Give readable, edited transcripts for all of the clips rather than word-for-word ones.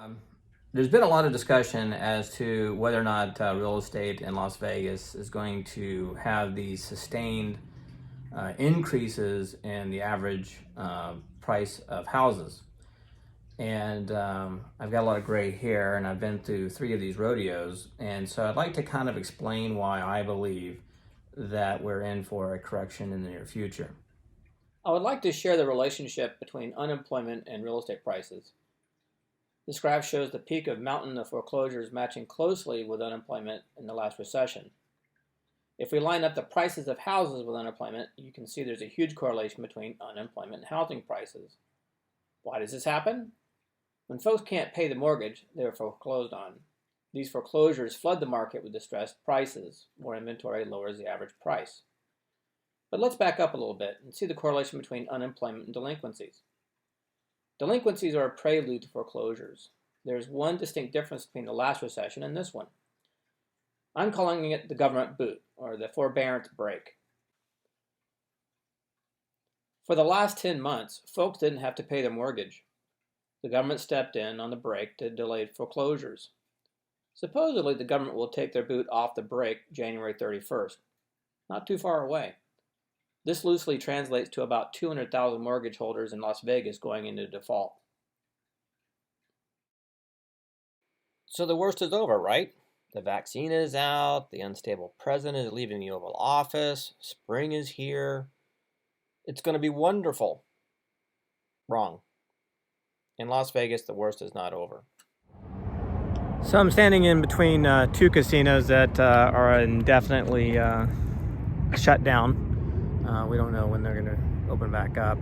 Um, there's been a lot of discussion as to whether or not real estate in Las Vegas is going to have these sustained increases in the average price of houses. And I've got a lot of gray hair, and I've been through 3 of these rodeos. And so I'd like to kind of explain why I believe that we're in for a correction in the near future. I would like to share the relationship between unemployment and real estate prices. This graph shows the peak of mountain of foreclosures matching closely with unemployment in the last recession. If we line up the prices of houses with unemployment, you can see there's a huge correlation between unemployment and housing prices. Why does this happen? When folks can't pay the mortgage, they are foreclosed on. These foreclosures flood the market with distressed prices. More inventory lowers the average price. But let's back up a little bit and see the correlation between unemployment and delinquencies. Delinquencies are a prelude to foreclosures. There's one distinct difference between the last recession and this one. I'm calling it the government boot, or the forbearance break. For the last 10 months, folks didn't have to pay their mortgage. The government stepped in on the break to delay foreclosures. Supposedly, the government will take their boot off the break January 31st. Not too far away. This loosely translates to about 200,000 mortgage holders in Las Vegas going into default. So the worst is over, right? The vaccine is out, the unstable president is leaving the Oval Office, spring is here. It's going to be wonderful. Wrong. In Las Vegas, the worst is not over. So I'm standing in between 2 casinos that are indefinitely shut down. We don't know when they're going to open back up.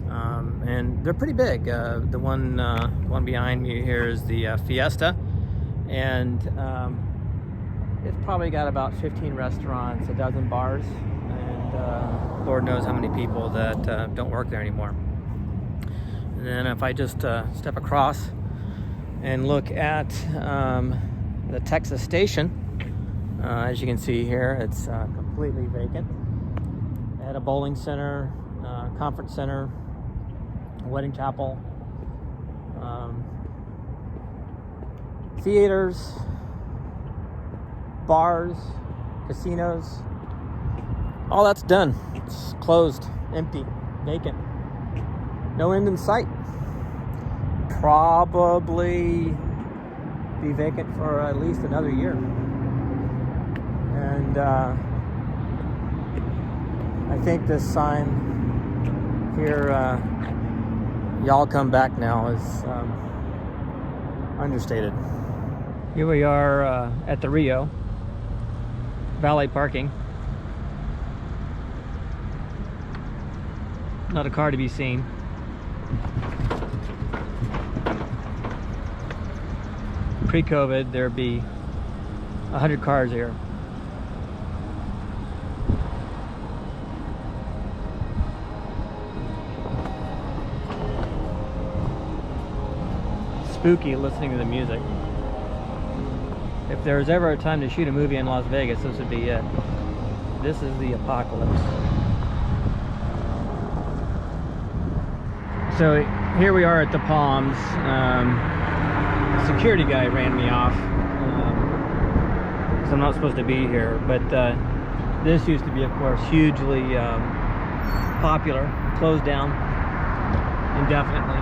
And they're pretty big. The one behind me here is the Fiesta. And it's probably got about 15 restaurants, a dozen bars, and Lord knows how many people that don't work there anymore. And then if I just step across and look at the Texas Station, as you can see here, it's completely vacant. They had a bowling center, conference center, wedding chapel, theaters, bars, casinos. All that's done. It's closed, empty, vacant. No end in sight. Probably be vacant for at least another year. And I think this sign here, y'all come back now, is understated. Here we are at the Rio, valet parking. Not a car to be seen. Pre-COVID, there'd be 100 cars here. Spooky listening to the music. If there was ever a time to shoot a movie in Las Vegas, this would be it. This is the apocalypse. So here we are at the Palms. Security guy ran me off because I'm not supposed to be here. But this used to be, of course, hugely popular. Closed down indefinitely.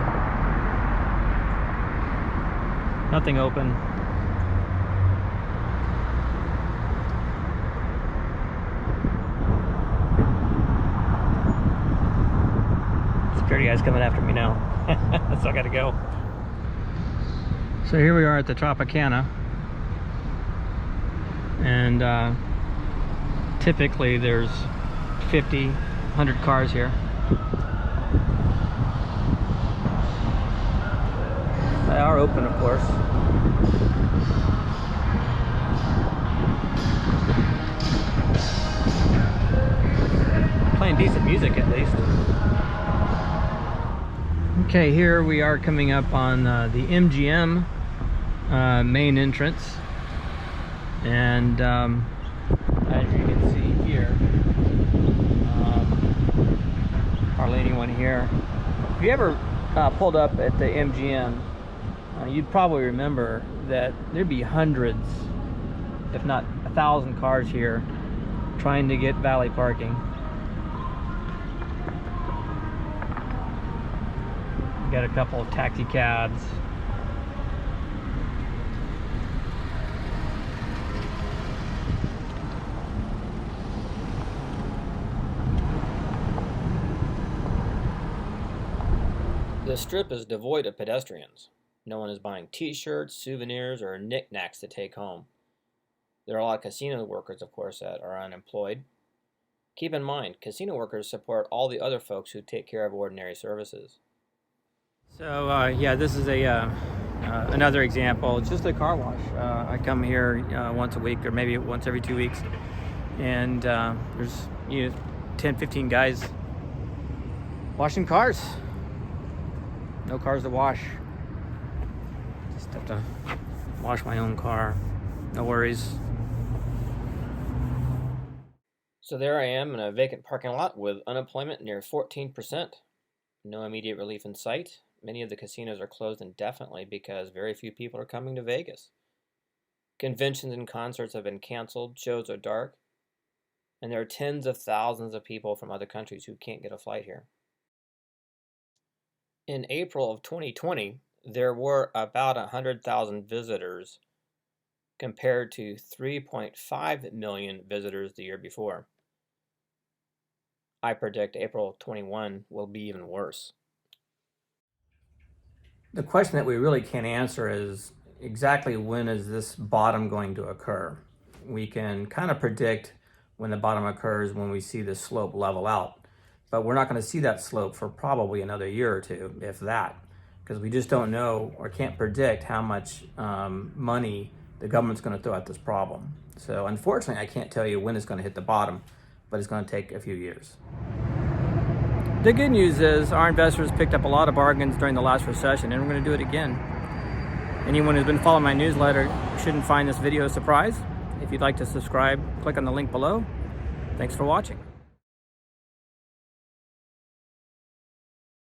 Nothing open. Security guy's coming after me now. So I gotta go. So here we are at the Tropicana. And typically there's 50, 100 cars here. They are open, of course. Playing decent music, at least. Okay, here we are coming up on the MGM main entrance. And as you can see here, hardly anyone here. If you ever pulled up at the MGM, you'd probably remember that there'd be hundreds, if not 1,000 cars here trying to get valet parking. Got a couple of taxi cabs. The strip is devoid of pedestrians. No one is buying t-shirts, souvenirs, or knickknacks to take home. There are a lot of casino workers, of course, that are unemployed. Keep in mind, casino workers support all the other folks who take care of ordinary services. So yeah, this is another example. It's just a car wash. I come here once a week or maybe once every 2 weeks, and there's 10, 15 guys washing cars. No cars to wash. Just have to wash my own car. No worries. So there I am in a vacant parking lot with unemployment near 14%. No immediate relief in sight. Many of the casinos are closed indefinitely because very few people are coming to Vegas. Conventions and concerts have been canceled, shows are dark, and there are tens of thousands of people from other countries who can't get a flight here. In April of 2020, there were about 100,000 visitors compared to 3.5 million visitors the year before. I predict April 21 will be even worse. The question that we really can't answer is exactly when is this bottom going to occur? We can kind of predict when the bottom occurs when we see the slope level out, but we're not going to see that slope for probably another year or two, if that, because we just don't know or can't predict how much money the government's going to throw at this problem. So unfortunately, I can't tell you when it's going to hit the bottom, but it's going to take a few years. The good news is our investors picked up a lot of bargains during the last recession, and we're going to do it again. Anyone who's been following my newsletter shouldn't find this video a surprise. If you'd like to subscribe, click on the link below. Thanks for watching.